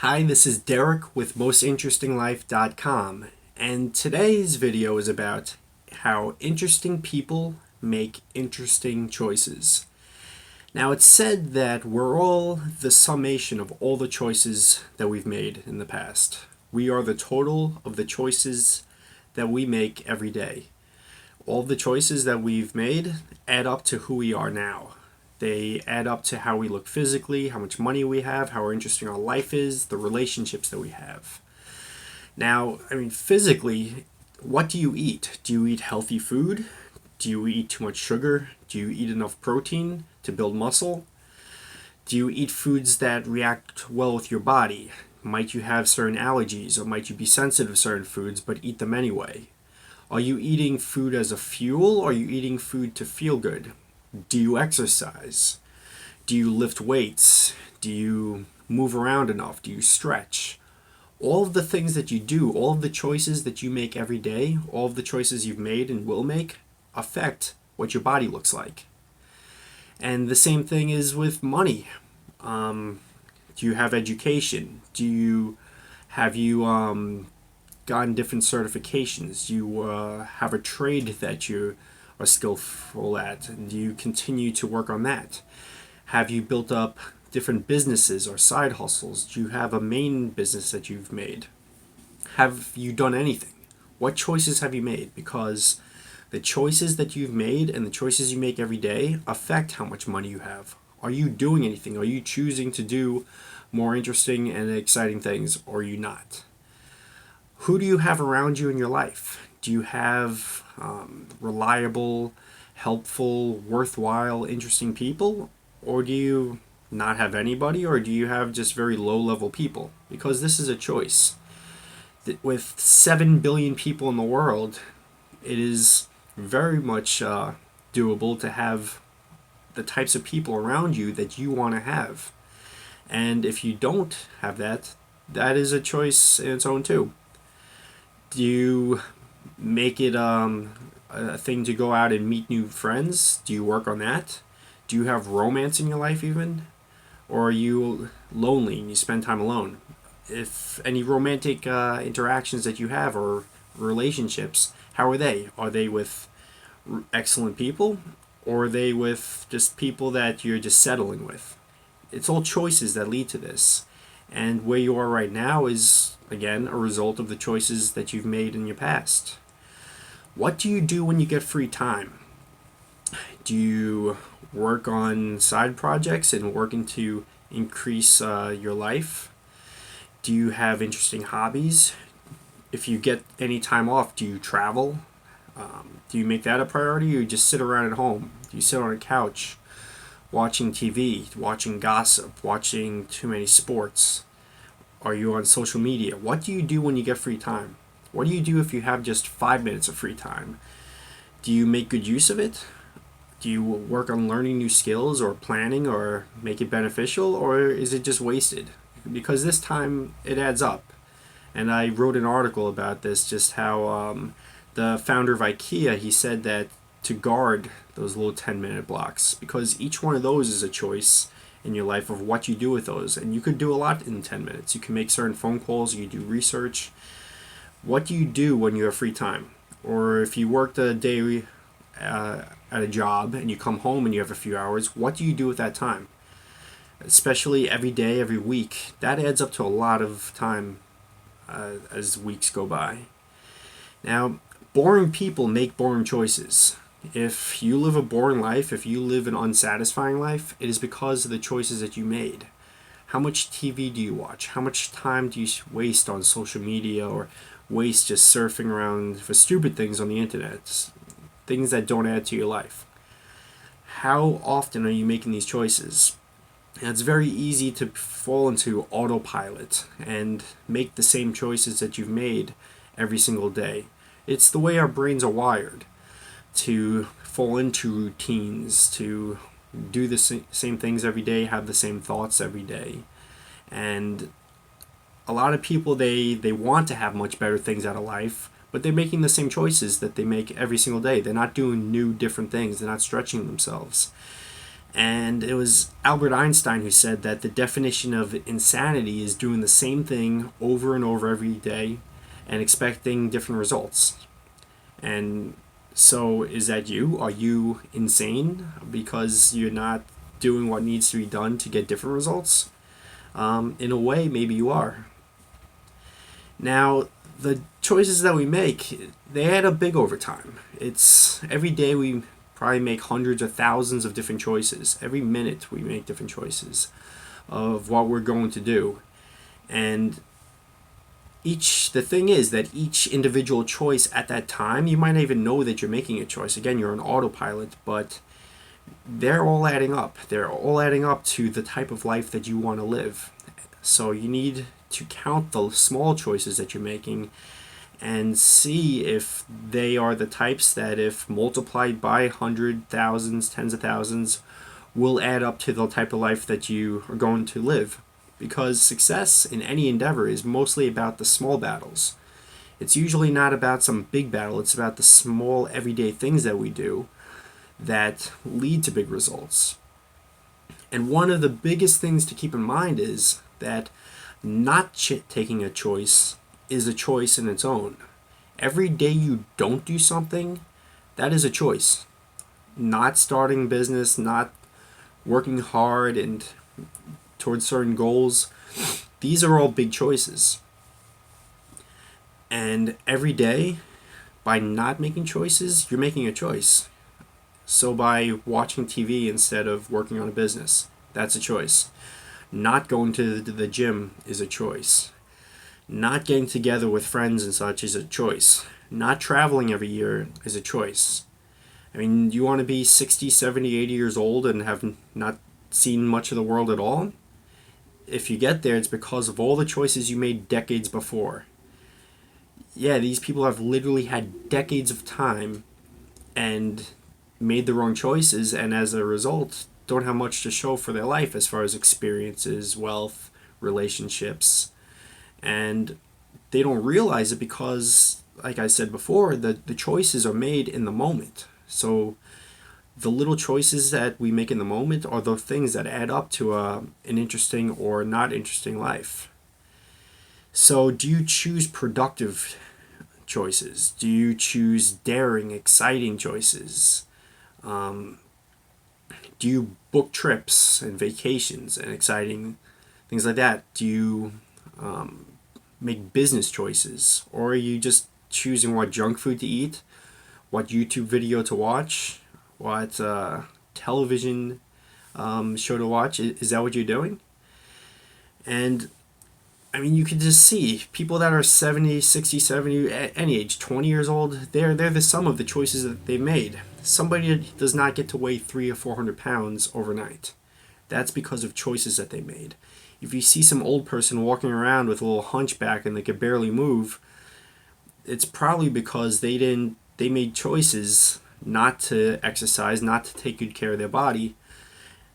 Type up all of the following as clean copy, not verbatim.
Hi, this is Derek with MostInterestingLife.com, and today's video is about how interesting people make interesting choices. Now, it's said that we're all the summation of all the choices that we've made in the past. We are the total of the choices that we make every day. All the choices that we've made add up to who we are now. They add up to how we look physically, how much money we have, how interesting our life is, the relationships that we have. Now, physically, what do you eat? Do you eat healthy food? Do you eat too much sugar? Do you eat enough protein to build muscle? Do you eat foods that react well with your body? Might you have certain allergies, or might you be sensitive to certain foods but eat them anyway? Are you eating food as a fuel, or are you eating food to feel good? Do you exercise? Do you lift weights? Do you move around enough? Do you stretch? All of the things that you do, all of the choices that you make every day, all of the choices you've made and will make affect what your body looks like. And the same thing is with money. Do you have education? Have you gotten different certifications? Do you have a trade that you are skillful at, and do you continue to work on that? Have you built up different businesses or side hustles? Do you have a main business that you've made? Have you done anything? What choices have you made? Because the choices that you've made and the choices you make every day affect how much money you have. Are you doing anything? Are you choosing to do more interesting and exciting things, or are you not? Who do you have around you in your life? Do you have reliable, helpful, worthwhile, interesting people? Or do you not have anybody? Or do you have just very low level people? Because this is a choice. With 7 billion people in the world, it is very much doable to have the types of people around you that you want to have. And if you don't have that, that is a choice in its own too. Do you make it a thing to go out and meet new friends? Do you work on that? Do you have romance in your life even? Or are you lonely and you spend time alone? If any romantic interactions that you have or relationships, how are they? Are they with excellent people? Or are they with just people that you're just settling with? It's all choices that lead to this. And where you are right now is, again, a result of the choices that you've made in your past. What do you do when you get free time? Do you work on side projects and working to increase your life? Do you have interesting hobbies? If you get any time off, do you travel? Do you make that a priority, or you just sit around at home? Do you sit on a couch watching TV, watching gossip, watching too many sports? Are you on social media? What do you do when you get free time? What do you do if you have just 5 minutes of free time? Do you make good use of it? Do you work on learning new skills or planning or make it beneficial, or is it just wasted? Because this time it adds up. And I wrote an article about this, just how the founder of IKEA, he said that to guard those little 10-minute blocks, because each one of those is a choice in your life of what you do with those. And you could do a lot in 10 minutes. You can make certain phone calls, you do research. What do you do when you have free time? Or if you worked a day at a job and you come home and you have a few hours, what do you do with that time? Especially every day, every week. That adds up to a lot of time as weeks go by. Now, boring people make boring choices. If you live a boring life, if you live an unsatisfying life, it is because of the choices that you made. How much TV do you watch? How much time do you waste on social media, or waste just surfing around for stupid things on the internet? Things that don't add to your life. How often are you making these choices? And it's very easy to fall into autopilot and make the same choices that you've made every single day. It's the way our brains are wired, to fall into routines, to do the same things every day, have the same thoughts every day. And a lot of people, they want to have much better things out of life, but they're making the same choices that they make every single day. They're not doing new, different things. They're not stretching themselves. And it was Albert Einstein who said that the definition of insanity is doing the same thing over and over every day and expecting different results. And so, is that you? Are you insane because you're not doing what needs to be done to get different results? In a way, maybe you are. Now, the choices that we make, they add up big over time. It's every day we probably make hundreds or thousands of different choices. Every minute we make different choices of what we're going to do. And the thing is that each individual choice at that time, you might not even know that you're making a choice. Again, you're an autopilot, but they're all adding up. They're all adding up to the type of life that you want to live. So you need to count the small choices that you're making and see if they are the types that, if multiplied by hundreds, thousands, tens of thousands, will add up to the type of life that you are going to live. Because success in any endeavor is mostly about the small battles. It's usually not about some big battle, it's about the small everyday things that we do that lead to big results. And one of the biggest things to keep in mind is that not taking a choice is a choice in its own. Every day you don't do something, that is a choice. Not starting business, not working hard and towards certain goals, these are all big choices. And every day, by not making choices, you're making a choice. So by watching TV instead of working on a business, that's a choice. Not going to the gym is a choice. Not getting together with friends and such is a choice. Not traveling every year is a choice. I mean, you want to be 60, 70, 80 years old and have not seen much of the world at all? If you get there, it's because of all the choices you made decades before. Yeah, these people have literally had decades of time and made the wrong choices, and as a result, don't have much to show for their life as far as experiences, wealth, relationships. And they don't realize it because, like I said before, the choices are made in the moment. So the little choices that we make in the moment are the things that add up to an interesting or not interesting life. So do you choose productive choices? Do you choose daring, exciting choices? Do you book trips and vacations and exciting things like that? Do you make business choices? Or are you just choosing what junk food to eat, what YouTube video to watch, what television show to watch? Is that what you're doing? And I mean, you can just see people that are 70, 60, 70, any age, 20 years old, they're the sum of the choices that they made. Somebody does not get to weigh 300 or 400 pounds overnight. That's because of choices that they made. If you see some old person walking around with a little hunchback and they could barely move, it's probably because they made choices not to exercise, not to take good care of their body,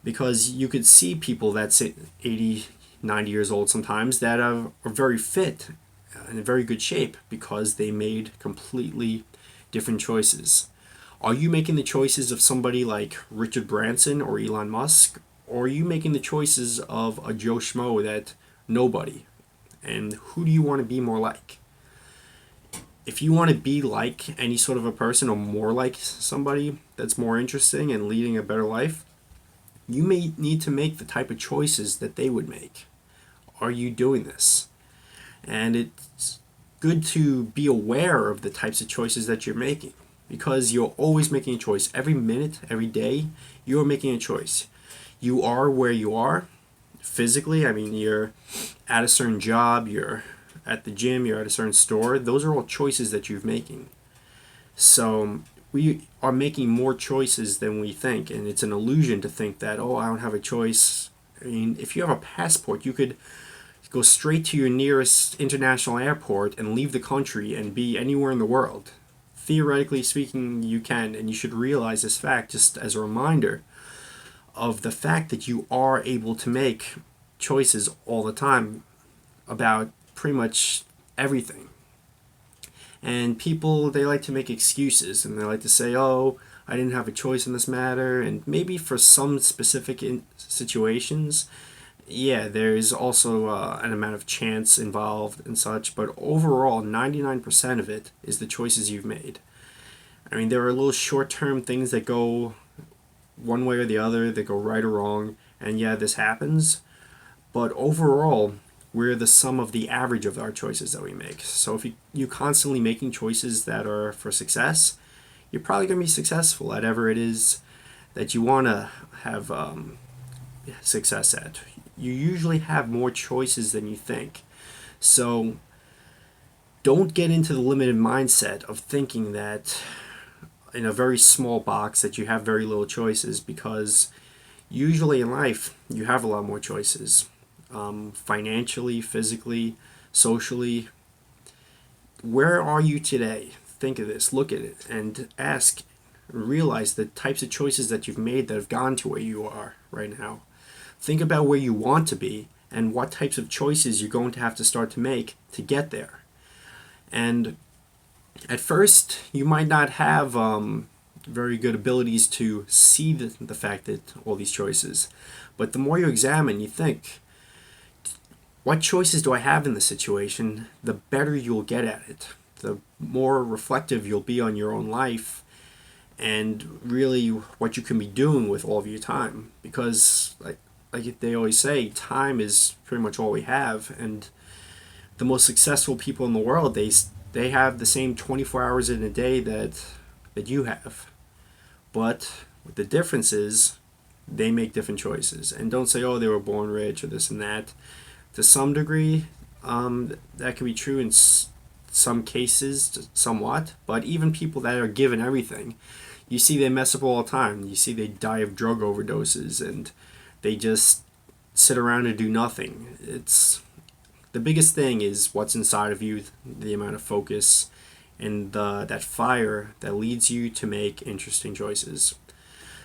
because you could see people that's 80, 90 years old sometimes that are very fit and in very good shape because they made completely different choices. Are you making the choices of somebody like Richard Branson or Elon Musk, or are you making the choices of a Joe Schmo that nobody? And who do you want to be more like? If you want to be like any sort of a person or more like somebody that's more interesting and leading a better life, you may need to make the type of choices that they would make. Are you doing this? And it's good to be aware of the types of choices that you're making, because you're always making a choice. Every minute, every day, you're making a choice. You are where you are physically. I mean, you're at a certain job, you're at the gym, you're at a certain store. Those are all choices that you're making. So we are making more choices than we think, and it's an illusion to think that, oh, I don't have a choice. I mean, if you have a passport, you could go straight to your nearest international airport and leave the country and be anywhere in the world. Theoretically speaking, you can, and you should realize this fact just as a reminder of the fact that you are able to make choices all the time about pretty much everything. And people, they like to make excuses, and they like to say, oh, I didn't have a choice in this matter. And maybe for some specific situations, yeah, there's also an amount of chance involved and such, but overall, 99% of it is the choices you've made. I mean, there are little short term things that go one way or the other, that go right or wrong, and yeah, this happens, but overall, we're the sum of the average of our choices that we make. So if you constantly making choices that are for success, you're probably going to be successful at whatever it is that you want to have success at. You usually have more choices than you think. So don't get into the limited mindset of thinking that in a very small box that you have very little choices, because usually in life you have a lot more choices, financially, physically, socially. Where are you today? Think of this, look at it, and ask, realize the types of choices that you've made that have gone to where you are right now. Think about where you want to be and what types of choices you're going to have to start to make to get there. And at first, you might not have very good abilities to see the fact that all these choices. But the more you examine, you think, what choices do I have in this situation? The better you'll get at it. The more reflective you'll be on your own life and really what you can be doing with all of your time. Because, like they always say, time is pretty much all we have. And the most successful people in the world, they have the same 24 hours in a day that you have. But the difference is they make different choices. And don't say, oh, they were born rich or this and that. To some degree, that can be true in some cases, somewhat. But even people that are given everything, you see they mess up all the time. You see they die of drug overdoses and they just sit around and do nothing. The biggest thing is what's inside of you, the amount of focus, and that fire that leads you to make interesting choices.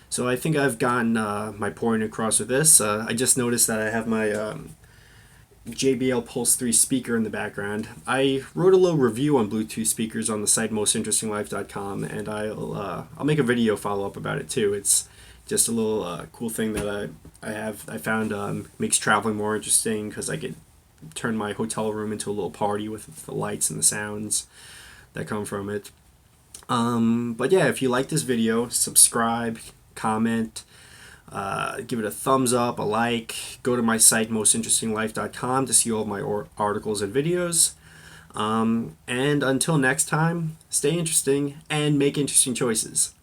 So I think I've gotten my point across with this. I just noticed that I have my JBL Pulse 3 speaker in the background. I wrote a little review on Bluetooth speakers on the site mostinterestinglife.com, and I'll make a video follow up about it too. It's just a little cool thing that I found makes traveling more interesting, because I could turn my hotel room into a little party with the lights and the sounds that come from it. But yeah, if you like this video, subscribe, comment, give it a thumbs up, a like. Go to my site mostinterestinglife.com to see all of my articles and videos. And until next time, stay interesting and make interesting choices.